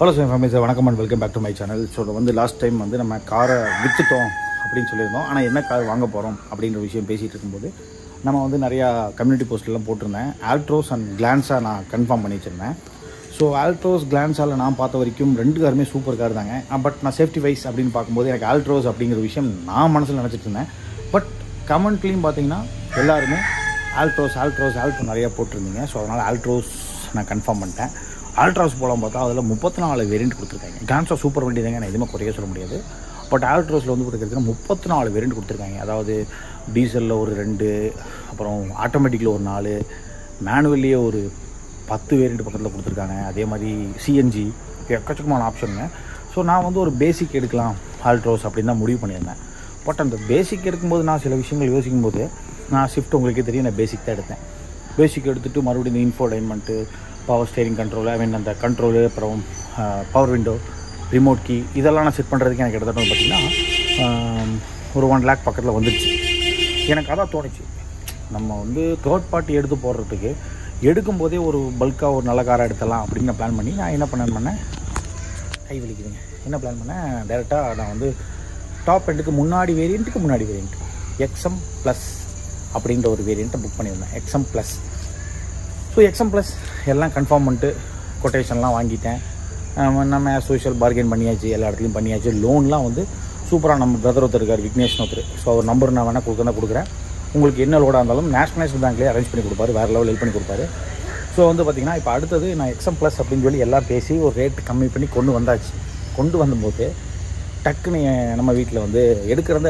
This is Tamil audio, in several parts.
ஹலோ சார் ஃபேமிலி சார், வணக்கம் and welcome back to my channel. So வந்து லாஸ்ட் டைம் வந்து நம்ம காரை விற்றுட்டோம் அப்படின்னு சொல்லியிருந்தோம். ஆனால் என்ன கார் வாங்க போகிறோம் அப்படின்ற விஷயம் பேசிகிட்டு இருக்கும்போது நம்ம வந்து நிறையா கம்யூனிட்டி போஸ்ட்லாம் போட்டிருந்தேன். ஆல்ட்ரோஸ் அண்ட் கிளான்ஸாக நான் கன்ஃபார்ம் பண்ணி வச்சுருந்தேன். ஸோ ஆல்ட்ரோஸ் கிளான்ஸால் நான் பார்த்த வரைக்கும் ரெண்டு காருமே சூப்பர் கார் தாங்க. பட் நான் சேஃப்டி வைஸ் அப்படின்னு பார்க்கும்போது எனக்கு ஆல்ட்ரோஸ் அப்படிங்கிற விஷயம் நான் மனசில் நினச்சிட்டு இருந்தேன். பட் கமெண்ட்லேயும் பார்த்தீங்கன்னா எல்லாருமே ஆல்ட்ரோ நிறையா போட்டிருந்தீங்க. ஸோ அதனால் ஆல்ட்ரோஸ் நான் கன்ஃபார்ம் பண்ணிட்டேன். ஆல்ட்ராஸ் போகலாம் பார்த்தா அதில் 34 வேரியண்ட் கொடுத்துருக்காங்க. கிளான்ஸாக சூப்பர் வண்டி தாங்க, நான் எதுவுமே குறைய சொல்ல முடியாது. பட் ஆல்ட்ரோஸில் வந்து கொடுத்துருக்கா 34 வேரியண்ட் கொடுத்துருக்காங்க. அதாவது டீசலில் ஒரு 2, அப்புறம் ஆட்டோமேட்டிக்கில் ஒரு 4, மேனுவல்லையே ஒரு 10 வேரியண்ட் பக்கத்தில் கொடுத்துருக்காங்க. அதே மாதிரி சிஎன்ஜி எக்கச்சக்கமான ஆப்ஷனுங்க. ஸோ நான் வந்து ஒரு பேசிக் எடுக்கலாம் ஆல்ட்ரோஸ் அப்படின்னு தான் முடிவு பண்ணியிருந்தேன். பட் அந்த பேசிக் எடுக்கும்போது நான் சில விஷயங்கள் யோசிக்கும்போது நான் ஷிஃப்ட் உங்களுக்கே தெரியும், நான் பேசிக் தான் எடுத்தேன். பேசிக் எடுத்துகிட்டு மறுபடியும் இந்த இன்ஃபோடைன்மெண்ட்டு, பவர் ஸ்டேரிங் கண்ட்ரோல், அந்த கண்ட்ரோலு, அப்புறம் பவர் விண்டோ, ரிமோட் கீ இதெல்லாம் நான் செட் பண்ணுறதுக்கு எனக்கு கிட்டத்தட்ட பார்த்திங்கன்னா ஒரு 1 lakh பக்கத்தில் வந்துடுச்சு. எனக்கு அதான் தோணுச்சு, நம்ம வந்து தேர்ட் பார்ட்டி எடுத்து போடுறதுக்கு எடுக்கும்போதே ஒரு பல்காக ஒரு நல்ல காராக எடுத்துடலாம் அப்படின்னு பிளான் பண்ணி நான் என்ன பண்ணேன், கை வலிக்குதுங்க, என்ன பிளான் பண்ணேன், டேரெக்டாக நான் வந்து டாப் எண்டுக்கு முன்னாடி வேரியண்ட் எக்ஸ்எம் ப்ளஸ் அப்படின்ற ஒரு வேரியண்ட்டை புக் பண்ணியிருந்தேன். XM plus. So XM plus எல்லாம் கன்ஃபார்ம் பண்ணிட்டு கொட்டேஷன்லாம் வாங்கிட்டேன். நம்ம சோஷியல் பார்கெயின் பண்ணியாச்சு, எல்லா இடத்துலையும் பண்ணியாச்சு. லோன்லாம் வந்து சூப்பராக நம்ம பிரதர் ஒருத்தர் இருக்கார், விக்னேஷ் ஒருத்தர். ஸோ அவர் நம்பர் நான் வேணால் கொடுக்குறேன். உங்களுக்கு என்ன லோடாக இருந்தாலும் நேஷனலைஸ்டு பேங்க்லேயே அரேஞ்ச் பண்ணி கொடுப்பாரு, வேறு லெவல் ஹெல்ப் பண்ணி கொடுப்பாரு. ஸோ வந்து பார்த்திங்கன்னா இப்போ அடுத்தது நான் எக்ஸ்எம் ப்ளஸ் அப்படின்னு சொல்லி எல்லாம் பேசி ஒரு ரேட்டு கம்மி பண்ணி கொண்டு வந்தாச்சு. கொண்டு வந்தபோது டக்குன்னு நம்ம வீட்டில் வந்து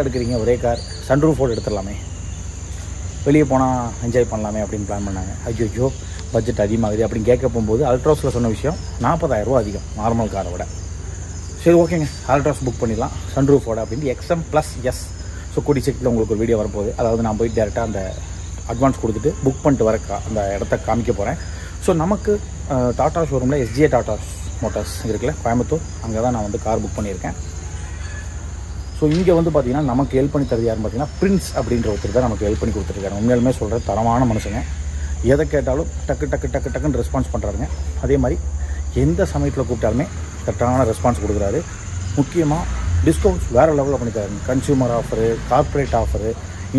எடுக்கிறீங்க ஒரே கார், சன்ரூஃபோடு எடுத்துடலாமே, வெளியே போனால் என்ஜாய் பண்ணலாமே அப்படின்னு பிளான் பண்ணாங்க. ஐயோ பட்ஜெட் அதிகமாகுது அப்படின்னு கேட்க போகும்போது அல்ட்ராஸில் சொன்ன விஷயம் 40,000 ரூபா அதிகம் நார்மல் காரை விட. சரி ஓகேங்க, அல்ட்ராஸ் புக் பண்ணிடலாம் சன்ரூஃபோட அப்படின்னு எக்ஸ்எம் ப்ளஸ் எஸ். ஸோ கூடி சீக்கிரத்தில் உங்களுக்கு ஒரு வீடியோ வரப்போகுது. அதாவது நான் போய் டேரெக்டாக அந்த அட்வான்ஸ் கொடுத்துட்டு புக் பண்ணிட்டு வர அந்த இடத்த காமிக்க போகிறேன். ஸோ நமக்கு டாடா ஷோரூமில் எஸ்ஜே டாடா மோட்டார்ஸ் இருக்குல்ல கோயம்புத்தூர், அங்கே தான் நான் வந்து கார் புக் பண்ணியிருக்கேன். ஸோ இங்கே வந்து பார்த்திங்கன்னா நமக்கு ஹெல்ப் பண்ணி தருது யாருன்னு பார்த்தீங்கன்னா பிரின்ஸ் அப்படின்ற ஒருத்தர் தான் நமக்கு ஹெல்ப் பண்ணி கொடுத்துருக்காரு. உண்மையிலுமே சொல்கிற தரமான மனுஷங்க, எதை கேட்டாலும் டக்குன்னு ரெஸ்பான்ஸ் பண்ணுறாருங்க. அதே மாதிரி எந்த சமயத்தில் கூப்பிட்டாலுமே கரெக்டான ரெஸ்பான்ஸ் கொடுக்குறாரு. முக்கியமாக டிஸ்கவுண்ட்ஸ் வேறு லெவலில் பண்ணி தராங்க. கன்சியூமர் ஆஃபரு, கார்ப்பரேட் ஆஃபரு,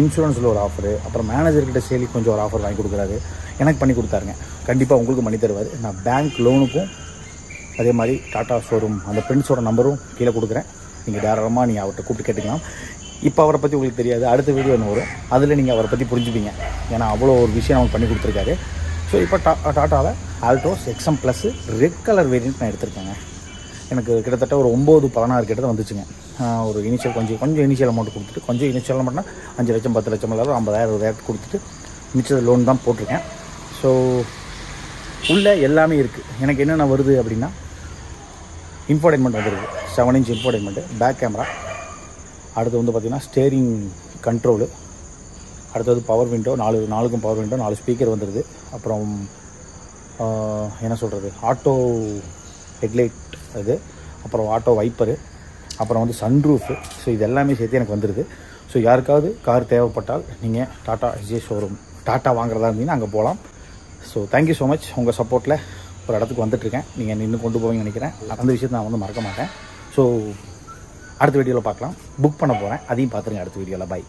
இன்சூரன்ஸில் ஒரு ஆஃபரு, அப்புறம் மேனேஜர்கிட்ட சேலி கொஞ்சம் ஒரு ஆஃபர் வாங்கி கொடுக்குறாரு. எனக்கு பண்ணி கொடுத்தாருங்க, கண்டிப்பாக உங்களுக்கு பண்ணி தருவார். நான் பேங்க் லோனுக்கும் அதே மாதிரி டாடா ஷோரூம் அந்த பிரின்ஸோட நம்பரும் கீழே கொடுக்குறேன். நீங்கள் தாராளமாக நீங்கள் அவர்கிட்ட கூப்பிட்டு கேட்டுக்கலாம். இப்போ அவரை பற்றி உங்களுக்கு தெரியாது, அடுத்த வீடியோ ஒன்று வரும், அதில் நீங்கள் அவரை பற்றி புரிஞ்சுப்பீங்க. ஏன்னா அவ்வளோ ஒரு விஷயம் நமக்கு பண்ணி கொடுத்துருக்காரு. ஸோ இப்போ டாட்டாவில் Altroz XM plus red colour variant நான் எடுத்திருக்கேங்க. எனக்கு கிட்டத்தட்ட ஒரு 9-16 கிட்ட தான் வந்துச்சுங்க. ஒரு இனிஷியல் கொஞ்சம் இனிஷியல் அமௌண்ட் கொடுத்துட்டு, கொஞ்சம் இனிஷியல் அமௌண்ட்னா 5 லட்சம் 10 லட்சம் இல்லாத 50,000 கொடுத்துட்டு மிச்சம் லோன் தான் போட்டிருக்கேன். ஸோ உள்ளே எல்லாமே இருக்குது. எனக்கு என்னென்ன வருது அப்படின்னா இன்ஃபோடைன்மெண்ட் வந்துருக்கு, 7 inch இன்ஃபோடைன்மெண்ட்டு, பேக் கேமரா, அடுத்து வந்து பார்த்திங்கன்னா ஸ்டேரிங் கண்ட்ரோலு, அடுத்தது பவர் விண்டோ, 4க்கும் பவர் விண்டோ, 4 ஸ்பீக்கர் வந்துடுது. அப்புறம் என்ன சொல்கிறது, ஆட்டோ ஹெட்லைட் இது, அப்புறம் ஆட்டோ வைப்பரு, அப்புறம் வந்து சன்ரூஃபு. ஸோ இது எல்லாமே சேர்த்து எனக்கு வந்துடுது. ஸோ யாருக்காவது கார் தேவைப்பட்டால் நீங்கள் டாடா எஸ்ஜே ஷோரூம் டாட்டா வாங்குறதா இருந்தீங்கன்னா அங்கே போகலாம். So thank you so much. உங்கள் சப்போர்ட்டில் ஒரு இடத்துக்கு வந்துட்டுருக்கேன். நீங்கள் இன்னும் கொண்டு போவீங்கன்னு நினைக்கிறேன். அந்த விஷயத்தை நான் வந்து மறக்க மாட்டேன். ஸோ அடுத்த வீடியோவில் பார்க்கலாம். புக் பண்ண போகிறேன், அதையும் பார்த்துருங்க அடுத்த வீடியோவில். பை.